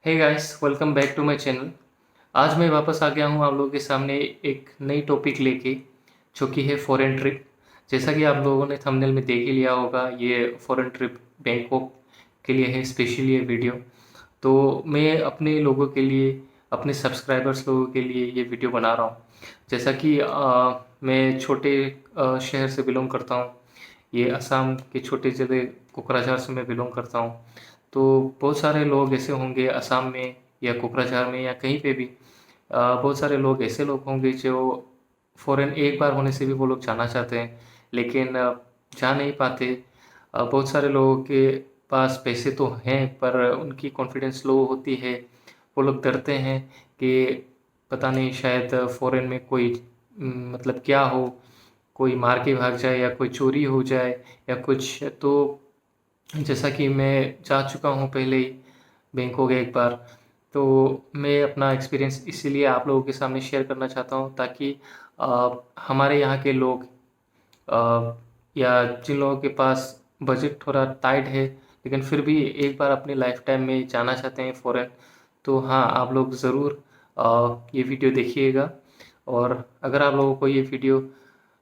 Hey guys, welcome back to my channel. आज मैं वापस आ गया हूँ आप लोगों के सामने एक नई टॉपिक लेके, जो कि है फॉरेन ट्रिप। जैसा कि आप लोगों ने थंबनेल में देख ही लिया होगा, ये फॉरेन ट्रिप बैंकॉक के लिए है स्पेशली ये वीडियो। तो मैं अपने लोगों के लिए, अपने सब्सक्राइबर्स लोगों के लिए ये वीडियो बना रहा हूँ। जैसा कि मैं छोटे शहर से बिलोंग करता हूँ। ये असम के छोटे ज़िले कोकराझार से मैं बिलोंग करता हूँ। तो बहुत सारे लोग ऐसे होंगे असम में या कोकराझार में या कहीं पे भी, बहुत सारे लोग ऐसे लोग होंगे जो फ़ॉरेन एक बार होने से भी वो लोग जाना चाहते हैं, लेकिन जा नहीं पाते। बहुत सारे लोगों के पास पैसे तो हैं पर उनकी कॉन्फिडेंस लो होती है। वो लोग डरते हैं कि पता नहीं शायद फ़ॉरेन में कोई मतलब क्या हो, कोई मार के भाग जाए या कोई चोरी हो जाए या कुछ। तो जैसा कि मैं जा चुका हूँ पहले ही बैंकॉक एक बार, तो मैं अपना एक्सपीरियंस इसीलिए आप लोगों के सामने शेयर करना चाहता हूँ, ताकि हमारे यहाँ के लोग या जिन लोगों के पास बजट थोड़ा टाइट है लेकिन फिर भी एक बार अपनी लाइफ टाइम में जाना चाहते हैं फ़ॉरेन, तो हाँ, आप लोग ज़रूर ये वीडियो देखिएगा। और अगर आप लोगों को ये वीडियो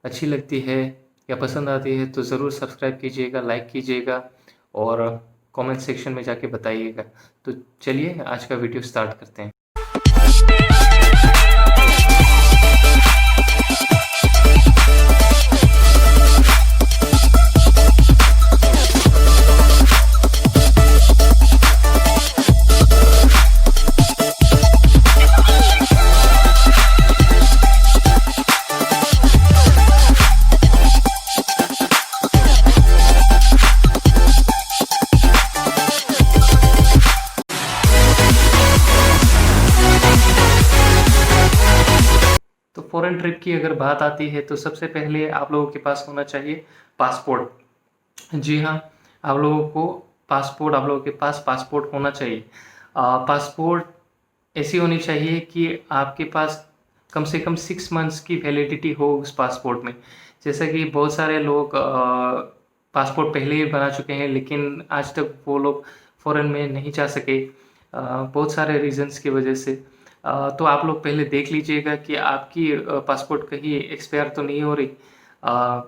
अच्छी लगती है या पसंद आती है तो ज़रूर सब्सक्राइब कीजिएगा, लाइक कीजिएगा और कमेंट सेक्शन में जाके बताइएगा। तो चलिए आज का वीडियो स्टार्ट करते हैं। तो फ़ॉरेन ट्रिप की अगर बात आती है तो सबसे पहले आप लोगों के पास होना चाहिए पासपोर्ट। जी हाँ, आप लोगों के पास पासपोर्ट होना चाहिए। पासपोर्ट ऐसी होनी चाहिए कि आपके पास कम से कम 6 मंथ्स की वैलिडिटी हो उस पासपोर्ट में। जैसा कि बहुत सारे लोग पासपोर्ट पहले ही बना चुके हैं लेकिन आज तक वो लोग फ़ॉरेन में नहीं जा सके, बहुत सारे रीज़न्स की वजह से। तो आप लोग पहले देख लीजिएगा कि आपकी पासपोर्ट कहीं एक्सपायर तो नहीं हो रही। अ,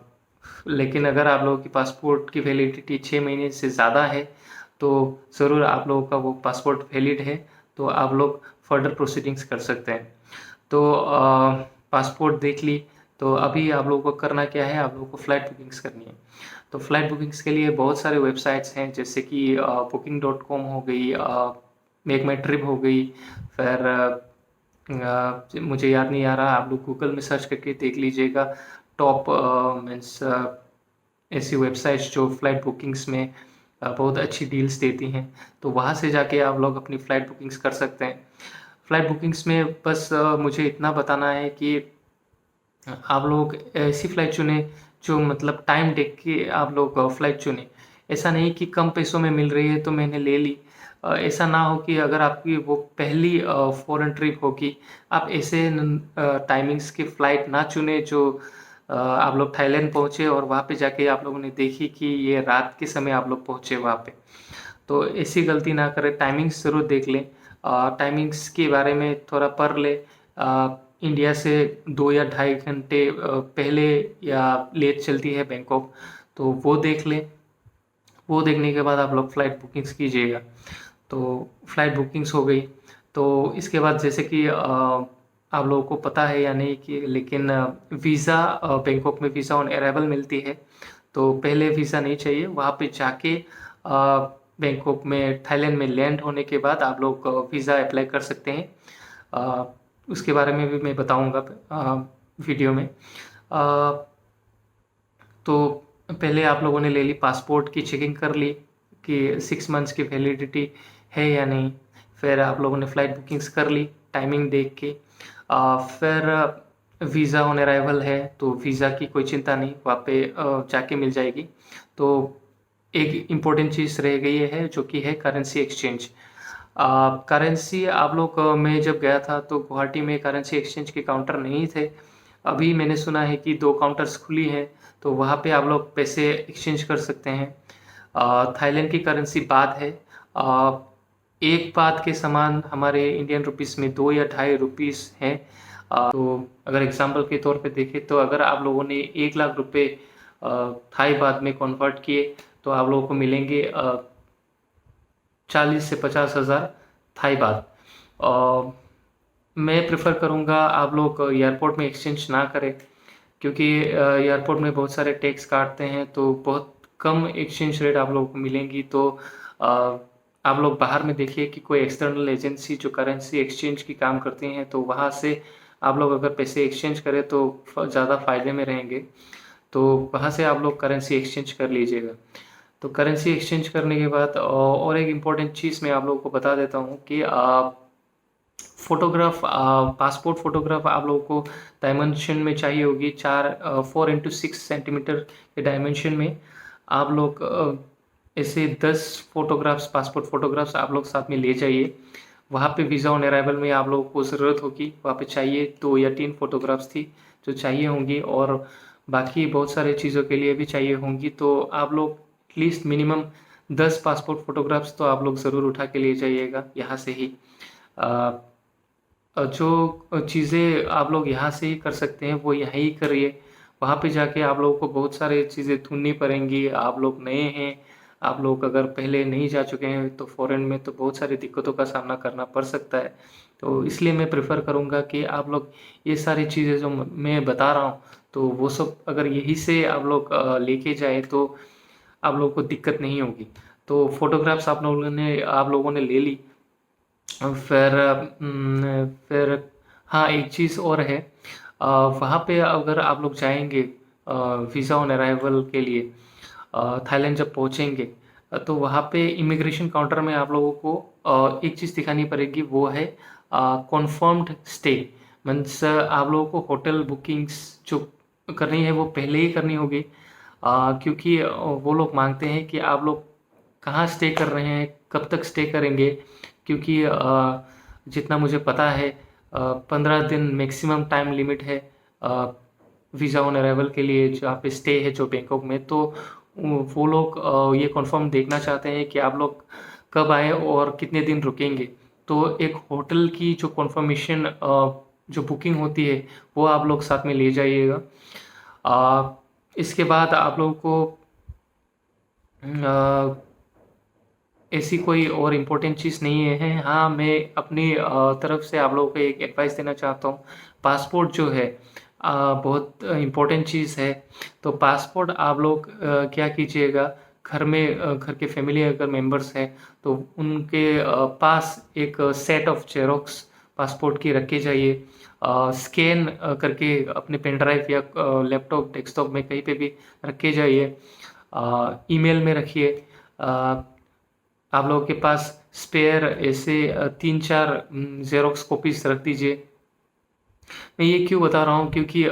लेकिन अगर आप लोगों की पासपोर्ट की वैलिडिटी 6 महीने से ज़्यादा है, तो ज़रूर आप लोगों का वो पासपोर्ट वैलिड है, तो आप लोग फर्दर प्रोसीडिंग्स कर सकते हैं। तो पासपोर्ट देख ली, तो अभी आप लोगों को करना क्या है, आप लोगों को फ़्लाइट बुकिंग्स करनी है। तो फ़्लाइट बुकिंग्स के लिए बहुत सारे वेबसाइट्स हैं, जैसे कि booking.com हो गई, मेक माई ट्रिप हो गई, फिर मुझे याद नहीं आ रहा, आप लोग गूगल में सर्च करके देख लीजिएगा। टॉप मीन्स ऐसी वेबसाइट्स जो फ़्लाइट बुकिंग्स में बहुत अच्छी डील्स देती हैं, तो वहाँ से जाके आप लोग अपनी फ़्लाइट बुकिंग्स कर सकते हैं। फ़्लाइट बुकिंग्स में बस मुझे इतना बताना है कि आप लोग ऐसी फ़्लाइट चुनें जो मतलब टाइम देख के आप लोग फ़्लाइट चुनें। ऐसा नहीं कि कम पैसों में मिल रही है तो मैंने ले ली। ऐसा ना हो कि अगर आपकी वो पहली फ़ॉरेन ट्रिप होगी, आप ऐसे टाइमिंग्स की फ़्लाइट ना चुनें जो आप लोग थाईलैंड पहुँचे और वहाँ पे जाके आप लोगों ने देखी कि ये रात के समय आप लोग पहुँचे वहाँ पे। तो ऐसी गलती ना करें, टाइमिंग्स ज़रूर देख लें। टाइमिंग्स के बारे में थोड़ा पढ़ लें। इंडिया से 2 या ढाई घंटे पहले या लेट चलती है बैंकॉक, तो वो देख लें। वो देखने के बाद आप लोग फ़्लाइट बुकिंग्स कीजिएगा। तो फ़्लाइट बुकिंग्स हो गई, तो इसके बाद जैसे कि आप लोगों को पता है या नहीं कि लेकिन वीज़ा बैंकॉक में वीज़ा ऑन अराइवल मिलती है। तो पहले वीज़ा नहीं चाहिए, वहाँ पे जाके बैंकॉक में थाईलैंड में लैंड होने के बाद आप लोग वीज़ा अप्लाई कर सकते हैं। अ, उसके बारे में भी मैं बताऊँगा वीडियो में। तो पहले आप लोगों ने ले ली, पासपोर्ट की चेकिंग कर ली कि 6 मंथ्स की वैलिडिटी है या नहीं। फिर आप लोगों ने फ़्लाइट बुकिंग्स कर ली टाइमिंग देख के। फिर वीज़ा ऑन अराइवल है तो वीज़ा की कोई चिंता नहीं, वहाँ पे जाके मिल जाएगी। तो एक इम्पोर्टेंट चीज़ रह गई है जो कि है करेंसी एक्सचेंज। करेंसी आप लोग मैं जब गया था तो गुवाहाटी में करेंसी एक्सचेंज के काउंटर नहीं थे। अभी मैंने सुना है कि 2 काउंटर्स खुली हैं, तो वहाँ पे आप लोग पैसे एक्सचेंज कर सकते हैं। थाईलैंड की करेंसी बात है। एक बात के समान हमारे इंडियन रुपीस में 2 या ढाई रुपीस हैं। तो अगर एग्जाम्पल के तौर पे देखें तो अगर आप लोगों ने 1 लाख रुपए थाई बात में कन्वर्ट किए तो आप लोगों को मिलेंगे 40 से 50 हज़ार थाई बात। मैं प्रेफर करूँगा आप लोग एयरपोर्ट में एक्सचेंज ना करें, क्योंकि एयरपोर्ट में बहुत सारे टैक्स काटते हैं, तो बहुत कम एक्सचेंज रेट आप लोगों को मिलेंगी। तो आप लोग बाहर में देखिए कि कोई एक्सटर्नल एजेंसी जो करेंसी एक्सचेंज की काम करती हैं, तो वहाँ से आप लोग अगर पैसे एक्सचेंज करें तो ज़्यादा फ़ायदे में रहेंगे। तो वहाँ से आप लोग करेंसी एक्सचेंज कर लीजिएगा। तो करेंसी एक्सचेंज करने के बाद और एक इम्पॉर्टेंट चीज़ मैं आप लोगों को बता देता हूँ कि फ़ोटोग्राफ पासपोर्ट फ़ोटोग्राफ आप लोगों को डायमेंशन में चाहिए होगी 4x6 सेंटीमीटर के डायमेंशन में। आप लोग ऐसे 10 फ़ोटोग्राफ्स पासपोर्ट फ़ोटोग्राफ्स आप लोग साथ में ले जाइए। वहाँ पे वीज़ा ऑन अराइवल में आप लोगों को ज़रूरत होगी, वहाँ पे चाहिए 2 या 3 फ़ोटोग्राफ्स थी जो चाहिए होंगी, और बाकी बहुत सारी चीज़ों के लिए भी चाहिए होंगी। तो आप लोग एटलीस्ट मिनिमम 10 पासपोर्ट फ़ोटोग्राफ्स तो आप लोग ज़रूर उठा के ले जाइएगा यहाँ से ही। जो चीज़ें आप लोग यहाँ से ही कर सकते हैं वो यहीं ही करिए। वहाँ पे जाके आप लोगों को बहुत सारी चीज़ें ढूँढनी पड़ेंगी। आप लोग नए हैं, आप लोग अगर पहले नहीं जा चुके हैं तो फ़ॉरेन में तो बहुत सारी दिक्कतों का सामना करना पड़ सकता है। तो इसलिए मैं प्रेफ़र करूँगा कि आप लोग ये सारी चीज़ें जो मैं बता रहा हूँ, तो वो सब अगर यहीं से आप लोग लेके जाएँ तो आप लोगों को दिक्कत नहीं होगी। तो फ़ोटोग्राफ्स आप लोगों ने ले ली। फिर हाँ, एक चीज़ और है। वहाँ पे अगर आप लोग जाएँगे वीज़ा ऑन अराइवल के लिए, थाईलैंड जब पहुँचेंगे, तो वहाँ पे इमिग्रेशन काउंटर में आप लोगों को एक चीज़ दिखानी पड़ेगी, वो है कन्फर्म्ड स्टे। मीन्स आप लोगों को होटल बुकिंग्स जो करनी है वो पहले ही करनी होगी, क्योंकि वो लोग मांगते हैं कि आप लोग कहाँ स्टे कर रहे हैं, कब तक स्टे करेंगे, क्योंकि जितना मुझे पता है 15 दिन मैक्सिमम टाइम लिमिट है वीज़ा ऑन अराइवल के लिए जहाँ पे स्टे है जो बैंकॉक में। तो वो लोग ये कंफर्म देखना चाहते हैं कि आप लोग कब आए और कितने दिन रुकेंगे। तो एक होटल की जो कंफर्मेशन जो बुकिंग होती है वो आप लोग साथ में ले जाइएगा। इसके बाद आप लोगों को ऐसी कोई और इम्पोर्टेंट चीज़ नहीं है। हाँ, मैं अपनी तरफ से आप लोगों को एक एडवाइस देना चाहता हूँ। पासपोर्ट जो है बहुत इम्पोर्टेंट चीज़ है। तो पासपोर्ट आप लोग क्या कीजिएगा, घर में घर के फैमिली अगर मेंबर्स हैं तो उनके पास एक सेट ऑफ जेरोक्स पासपोर्ट की रखे जाइए। स्कैन करके अपने पेन ड्राइव या लैपटॉप डेस्कटॉप में कहीं पे भी रखे जाइए। ईमेल में रखिए। आप लोगों के पास स्पेयर ऐसे 3-4 ज़ेरॉक्स कॉपीज़ रख दीजिए। मैं ये क्यों बता रहा हूँ, क्योंकि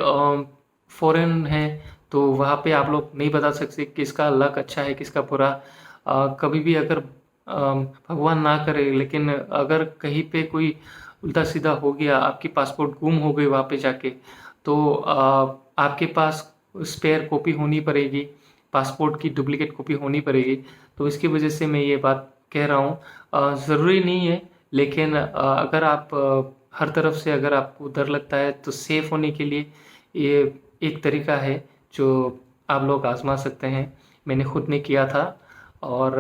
फ़ॉरेन है तो वहाँ पे आप लोग नहीं बता सकते किसका लक अच्छा है किसका बुरा। कभी भी अगर भगवान ना करे, लेकिन अगर कहीं पे कोई उल्टा सीधा हो गया, आपकी पासपोर्ट गुम हो गई वहाँ पे जाके, तो आपके पास स्पेयर कॉपी होनी पड़ेगी, पासपोर्ट की डुप्लीकेट कॉपी होनी पड़ेगी। तो इसकी वजह से मैं ये बात कह रहा हूँ। ज़रूरी नहीं है, लेकिन अगर आप हर तरफ से अगर आपको डर लगता है तो सेफ़ होने के लिए ये एक तरीका है जो आप लोग आज़मा सकते हैं। मैंने खुद ने किया था और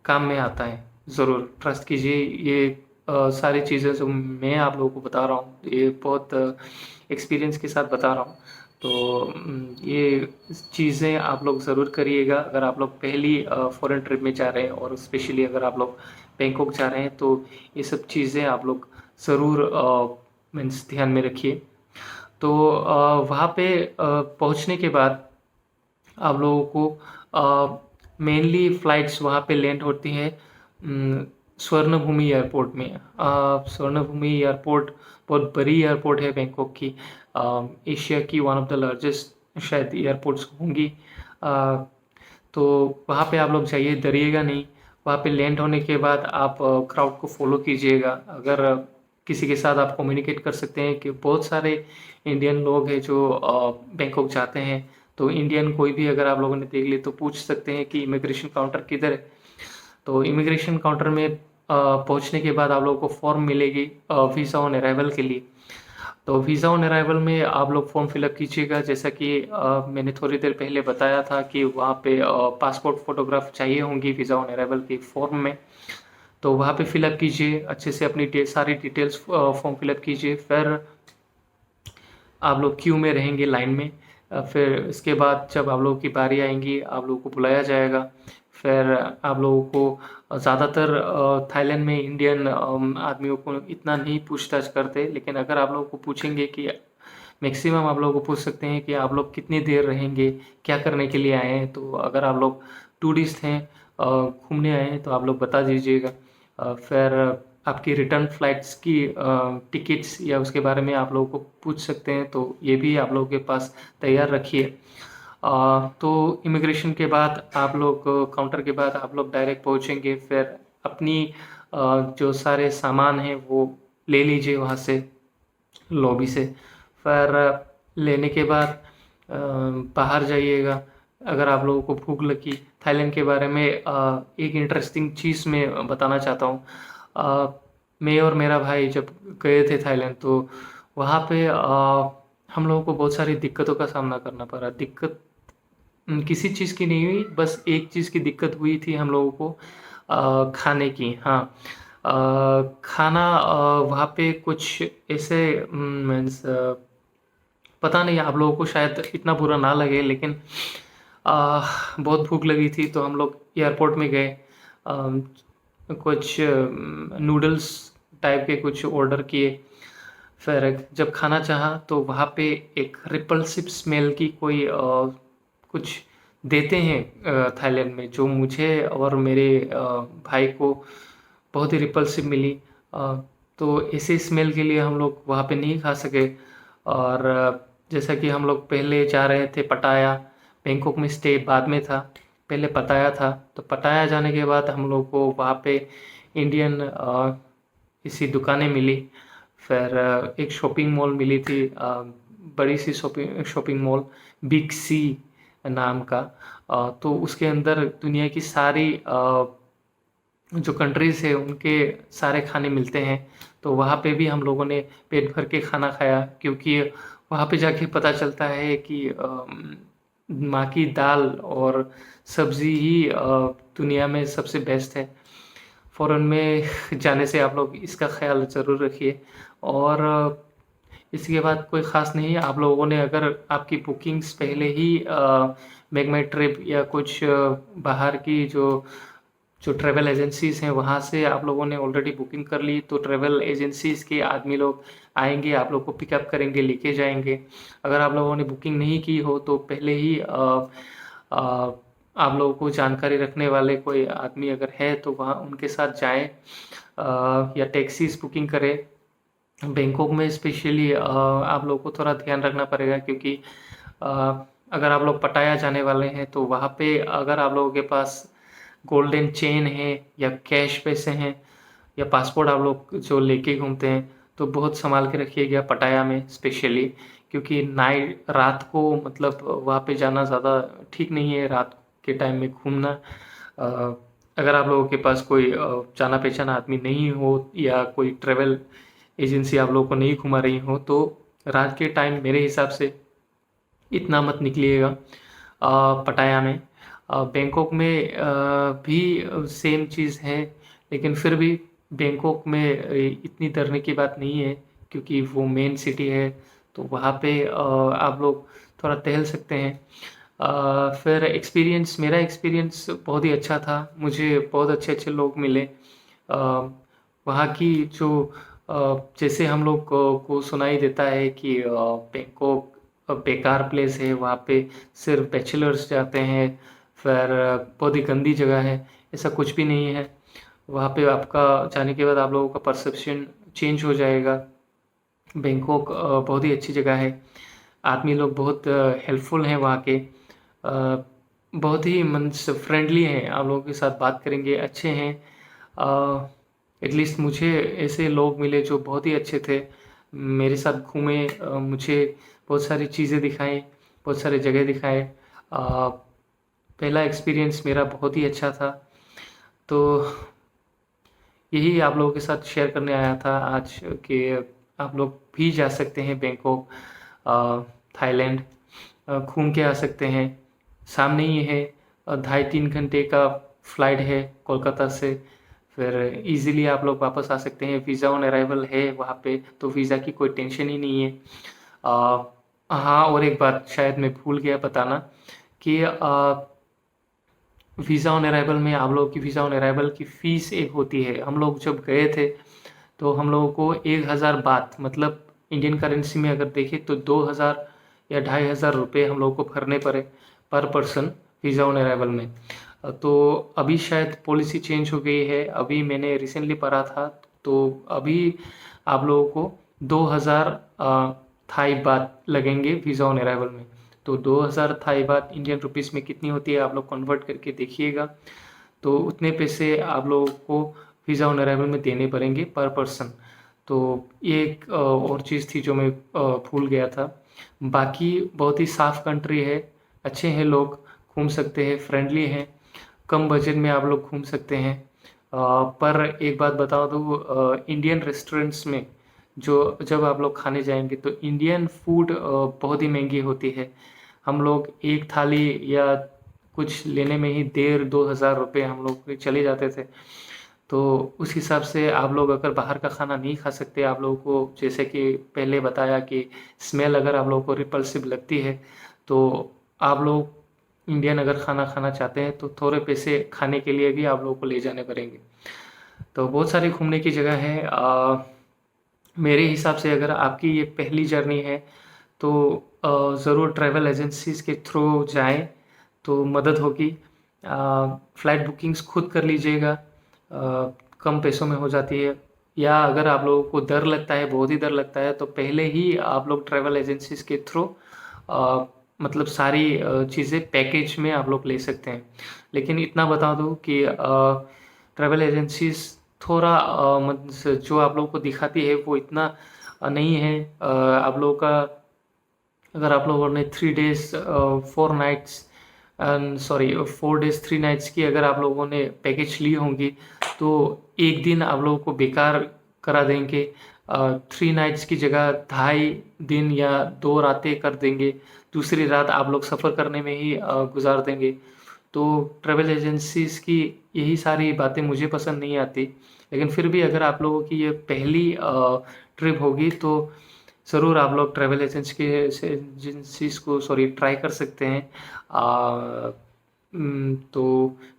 काम में आता है। ज़रूर ट्रस्ट कीजिए। ये सारी चीज़ें जो मैं आप लोगों को बता रहा हूँ ये बहुत एक्सपीरियंस के साथ बता रहा हूँ। तो ये चीज़ें आप लोग ज़रूर करिएगा अगर आप लोग पहली फ़ॉरेन ट्रिप में जा रहे हैं, और स्पेशली अगर आप लोग बैंकॉक जा रहे हैं तो ये सब चीज़ें आप लोग ज़रूर मीन्स ध्यान में रखिए। तो वहाँ पे पहुँचने के बाद आप लोगों को मेनली फ़्लाइट्स वहाँ पे लैंड होती हैं स्वर्णभूमि एयरपोर्ट में। स्वर्णभूमि एयरपोर्ट बहुत बड़ी एयरपोर्ट है बैंकॉक की। एशिया की वन ऑफ द लार्जेस्ट शायद एयरपोर्ट्स होंगी। तो वहाँ पे आप लोग जाइए, डरिएगा नहीं। वहाँ पे लैंड होने के बाद आप क्राउड को फॉलो कीजिएगा। अगर किसी के साथ आप कम्युनिकेट कर सकते हैं कि बहुत सारे इंडियन लोग हैं जो बैंकॉक जाते हैं, तो इंडियन कोई भी अगर आप लोगों ने देख ली तो पूछ सकते हैं कि इमिग्रेशन काउंटर किधर है। तो इमिग्रेशन काउंटर में पहुँचने के बाद आप लोगों को फॉर्म मिलेगी वीज़ा ऑन अराइवल के लिए। तो वीज़ा ऑन अराइवल में आप लोग फॉर्म फिलअप कीजिएगा, जैसा कि मैंने थोड़ी देर पहले बताया था कि वहाँ पे पासपोर्ट फ़ोटोग्राफ चाहिए होंगी वीज़ा ऑन अराइवल के फॉर्म में। तो वहाँ पे फिलअप कीजिए, अच्छे से अपनी सारी डिटेल्स फॉर्म फिलअप कीजिए। फिर आप लोग क्यू में रहेंगे लाइन में। फिर इसके बाद जब आप लोगों की बारी आएंगी आप लोगों को बुलाया जाएगा। फिर आप लोगों को ज़्यादातर थाईलैंड में इंडियन आदमियों को इतना नहीं पूछताछ करते, लेकिन अगर आप लोगों को पूछेंगे कि मैक्सिमम आप लोगों को पूछ सकते हैं कि आप लोग कितनी देर रहेंगे, क्या करने के लिए आए हैं। तो अगर आप लोग टूरिस्ट हैं, घूमने आए हैं, तो आप लोग बता दीजिएगा। फिर आपकी रिटर्न फ्लाइट्स की टिकट्स या उसके बारे में आप लोगों को पूछ सकते हैं, तो ये भी आप लोगों के पास तैयार रखिए। तो इमिग्रेशन के बाद आप लोग काउंटर के बाद आप लोग डायरेक्ट पहुंचेंगे। फिर अपनी जो सारे सामान हैं वो ले लीजिए वहाँ से, लॉबी से। फिर लेने के बाद बाहर जाइएगा। अगर आप लोगों को भूख लगी, थाईलैंड के बारे में एक इंटरेस्टिंग चीज़ मैं बताना चाहता हूँ। मैं और मेरा भाई जब गए थे थाईलैंड, तो वहाँ पे हम लोगों को बहुत सारी दिक्कतों का सामना करना पड़ा। दिक्कत किसी चीज़ की नहीं हुई, बस एक चीज़ की दिक्कत हुई थी हम लोगों को, खाने की। हाँ, खाना वहाँ पे कुछ ऐसे मीन्स पता नहीं, आप लोगों को शायद इतना बुरा ना लगे, लेकिन बहुत भूख लगी थी तो हम लोग एयरपोर्ट में गए। कुछ नूडल्स टाइप के कुछ ऑर्डर किए। फिर जब खाना चाहा तो वहाँ पे एक रिपल्सिव स्मेल की कोई कुछ देते हैं थाईलैंड में, जो मुझे और मेरे भाई को बहुत ही रिपल्सिव मिली। तो इसी स्मेल के लिए हम लोग वहाँ पे नहीं खा सके। और जैसा कि हम लोग पहले जा रहे थे पटाया, बैंकॉक में स्टे बाद में था, पहले पटाया था। तो पटाया जाने के बाद हम लोग को वहाँ पे इंडियन किसी दुकानें मिली। फिर एक शॉपिंग मॉल मिली थी, बड़ी सी शॉपिंग मॉल, बिग सी नाम का। तो उसके अंदर दुनिया की सारी जो कंट्रीज़ है उनके सारे खाने मिलते हैं। तो वहाँ पे भी हम लोगों ने पेट भर के खाना खाया, क्योंकि वहाँ पे जाके पता चलता है कि माँ की दाल और सब्ज़ी ही दुनिया में सबसे बेस्ट है। फ़ॉरेन में जाने से आप लोग इसका ख़्याल ज़रूर रखिए। और इसके बाद कोई ख़ास नहीं है। आप लोगों ने अगर आपकी बुकिंग्स पहले ही मेक माई ट्रिप या कुछ बाहर की जो ट्रैवल एजेंसीज़ हैं वहाँ से आप लोगों ने ऑलरेडी बुकिंग कर ली, तो ट्रैवल एजेंसीज़ के आदमी लोग आएंगे, आप लोग को पिकअप करेंगे, लेके जाएंगे। अगर आप लोगों ने बुकिंग नहीं की हो तो पहले ही आप लोगों को जानकारी रखने वाले कोई आदमी अगर है तो वहाँ उनके साथ जाएं, या टैक्सीज बुकिंग करें। बैंकॉक में स्पेशली आप लोगों को थोड़ा ध्यान रखना पड़ेगा, क्योंकि अगर आप लोग पटाया जाने वाले हैं तो वहाँ पे अगर आप लोगों के पास गोल्डन चेन है या कैश पैसे हैं या पासपोर्ट आप लोग जो लेके घूमते हैं, तो बहुत संभाल के रखिएगा पटाया में स्पेशली, क्योंकि रात को मतलब वहाँ पे जाना ज़्यादा ठीक नहीं है, रात के टाइम में घूमना। अगर आप लोगों के पास कोई जाना पहचाना आदमी नहीं हो या कोई ट्रैवल एजेंसी आप लोगों को नहीं घुमा रही हो, तो रात के टाइम मेरे हिसाब से इतना मत निकलिएगा पटाया में। बैंकॉक में भी सेम चीज़ है, लेकिन फिर भी बैंकॉक में इतनी डरने की बात नहीं है, क्योंकि वो मेन सिटी है। तो वहाँ पे आप लोग थोड़ा टहल सकते हैं। फिर मेरा एक्सपीरियंस बहुत ही अच्छा था। मुझे बहुत अच्छे अच्छे लोग मिले। वहाँ की जो जैसे हम लोग को सुनाई देता है कि बैंकॉक बेकार प्लेस है, वहाँ पे सिर्फ बैचलर्स जाते हैं, फिर बहुत ही गंदी जगह है, ऐसा कुछ भी नहीं है। वहाँ पे आपका जाने के बाद आप लोगों का परसेप्शन चेंज हो जाएगा। बैंकॉक बहुत ही अच्छी जगह है, आदमी लोग बहुत हेल्पफुल हैं वहाँ के, बहुत ही मन से फ्रेंडली हैं, आप लोगों के साथ बात करेंगे, अच्छे हैं। एटलीस्ट मुझे ऐसे लोग मिले जो बहुत ही अच्छे थे, मेरे साथ घूमे, मुझे बहुत सारी चीज़ें दिखाई, बहुत सारी जगह दिखाए। पहला एक्सपीरियंस मेरा बहुत ही अच्छा था। तो यही आप लोगों के साथ शेयर करने आया था आज कि आप लोग भी जा सकते हैं बैंकॉक, थाईलैंड, घूम के आ सकते हैं। सामने ही है, 2.5-3 घंटे का फ्लाइट है कोलकाता से। फिर इजीली आप लोग वापस आ सकते हैं। वीज़ा ऑन अराइवल है वहाँ पे, तो वीज़ा की कोई टेंशन ही नहीं है। हाँ, और एक बात शायद मैं भूल गया बताना कि वीज़ा ऑन अराइवल में आप लोगों की वीज़ा ऑन अराइवल की फ़ीस एक होती है। हम लोग जब गए थे तो हम लोगों को 1000 बात, मतलब इंडियन करेंसी में अगर देखें तो 2000 या 2500 रुपये हम लोगों को भरने पड़े पर पर्सन वीज़ा ऑन अराइवल में। तो अभी शायद पॉलिसी चेंज हो गई है, अभी मैंने रिसेंटली पढ़ा था। तो अभी आप लोगों को 2000 थाई बात लगेंगे वीज़ा ऑन अराइवल में। तो 2000 थाई बात इंडियन रुपीस में कितनी होती है आप लोग कन्वर्ट करके देखिएगा। तो उतने पैसे आप लोगों को वीज़ा ऑन अराइवल में देने पड़ेंगे पर पर्सन। तो ये एक और चीज़ थी जो मैं भूल गया था। बाकी बहुत ही साफ़ कंट्री है, अच्छे हैं लोग, घूम सकते हैं, फ्रेंडली हैं, कम बजट में आप लोग घूम सकते हैं। पर एक बात बता दूँ, इंडियन रेस्टोरेंट्स में जो जब आप लोग खाने जाएंगे तो इंडियन फूड बहुत ही महंगी होती है। हम लोग एक थाली या कुछ लेने में ही 1500-2000 रुपये हम लोग के चले जाते थे। तो उस हिसाब से आप लोग अगर बाहर का खाना नहीं खा सकते, आप लोगों को जैसे कि पहले बताया कि स्मेल अगर आप लोगों को रिपल्सिव लगती है, तो आप लोग इंडियन अगर खाना खाना चाहते हैं तो थोड़े पैसे खाने के लिए भी आप लोगों को ले जाने पड़ेंगे। तो बहुत सारी घूमने की जगह है। मेरे हिसाब से अगर आपकी ये पहली जर्नी है तो ज़रूर ट्रैवल एजेंसीज़ के थ्रू जाएं, तो मदद होगी। फ़्लाइट बुकिंग्स खुद कर लीजिएगा, कम पैसों में हो जाती है। या अगर आप लोगों को डर लगता है, बहुत ही डर लगता है, तो पहले ही आप लोग ट्रैवल एजेंसीज़ के थ्रू मतलब सारी चीज़ें पैकेज में आप लोग ले सकते हैं। लेकिन इतना बता दूँ कि ट्रैवल एजेंसीज़ थोड़ा जो आप लोगों को दिखाती है वो इतना नहीं है। आप लोगों का अगर आप लोगों ने 3 days 4 nights sorry 4 days 3 nights की अगर आप लोगों ने पैकेज ली होंगी, तो एक दिन आप लोगों को बेकार करा देंगे। 3 नाइट्स की जगह 2.5 दिन या 2 रातें कर देंगे, दूसरी रात आप लोग सफ़र करने में ही गुजार देंगे। तो ट्रैवल एजेंसीज़ की यही सारी बातें मुझे पसंद नहीं आती। लेकिन फिर भी अगर आप लोगों की ये पहली ट्रिप होगी तो ज़रूर आप लोग ट्रैवल एजेंसीज़ को ट्राई कर सकते हैं। तो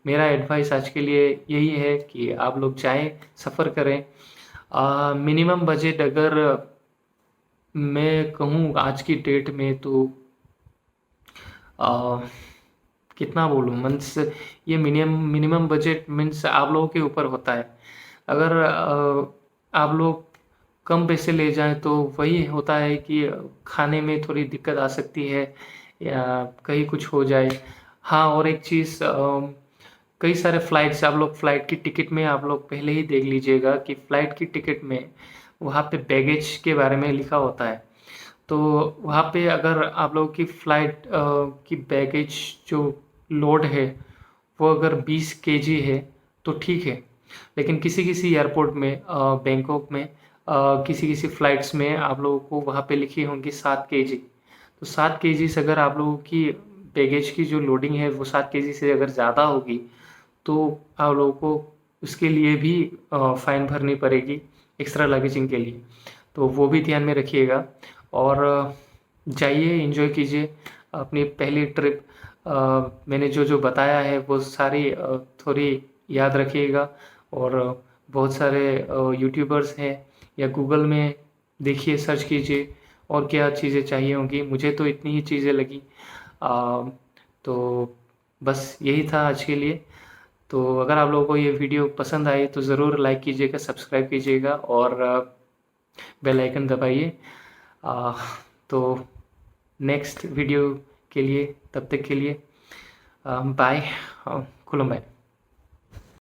मेरा एडवाइस आज के लिए यही है कि आप लोग जाएँ, सफ़र करें। मिनिमम बजट अगर मैं कहूँ आज की डेट में तो कितना बोलूँ, मीन्स ये मिनिमम बजट मीन्स आप लोगों के ऊपर होता है। अगर आप लोग कम पैसे ले जाएँ तो वही होता है कि खाने में थोड़ी दिक्कत आ सकती है या कहीं कुछ हो जाए। हाँ, और एक चीज़, कई सारे फ़्लाइट्स आप लोग फ़्लाइट की टिकट में आप लोग पहले ही देख लीजिएगा कि फ़्लाइट की टिकट में वहाँ पे बैगेज के बारे में लिखा होता है। तो वहाँ पे अगर आप लोगों की फ़्लाइट की बैगेज जो लोड है वो अगर 20 केजी है तो ठीक है। लेकिन किसी-किसी एयरपोर्ट में बैंकॉक में किसी-किसी फ़्लाइट्स में आप लोगों को वहाँ पे लिखी होंगी 7 केजी। तो 7 केजी से अगर आप लोगों की बैगेज की जो लोडिंग है वो 7 केजी से अगर ज़्यादा होगी, तो आप लोगों को उसके लिए भी फ़ाइन भरनी पड़ेगी एक्स्ट्रा लगेजिंग के लिए। तो वो भी ध्यान में रखिएगा और जाइए, एंजॉय कीजिए अपनी पहली ट्रिप। मैंने जो बताया है वो सारी थोड़ी याद रखिएगा। और बहुत सारे यूट्यूबर्स हैं या गूगल में देखिए, सर्च कीजिए और क्या चीज़ें चाहिए होंगी। मुझे तो इतनी ही चीज़ें लगी। तो बस यही था आज के लिए। तो अगर आप लोगों को ये वीडियो पसंद आई तो ज़रूर लाइक कीजिएगा, सब्सक्राइब कीजिएगा और बेल आइकन दबाइए। तो नेक्स्ट वीडियो के लिए, तब तक के लिए बाय, खुलुमबाय।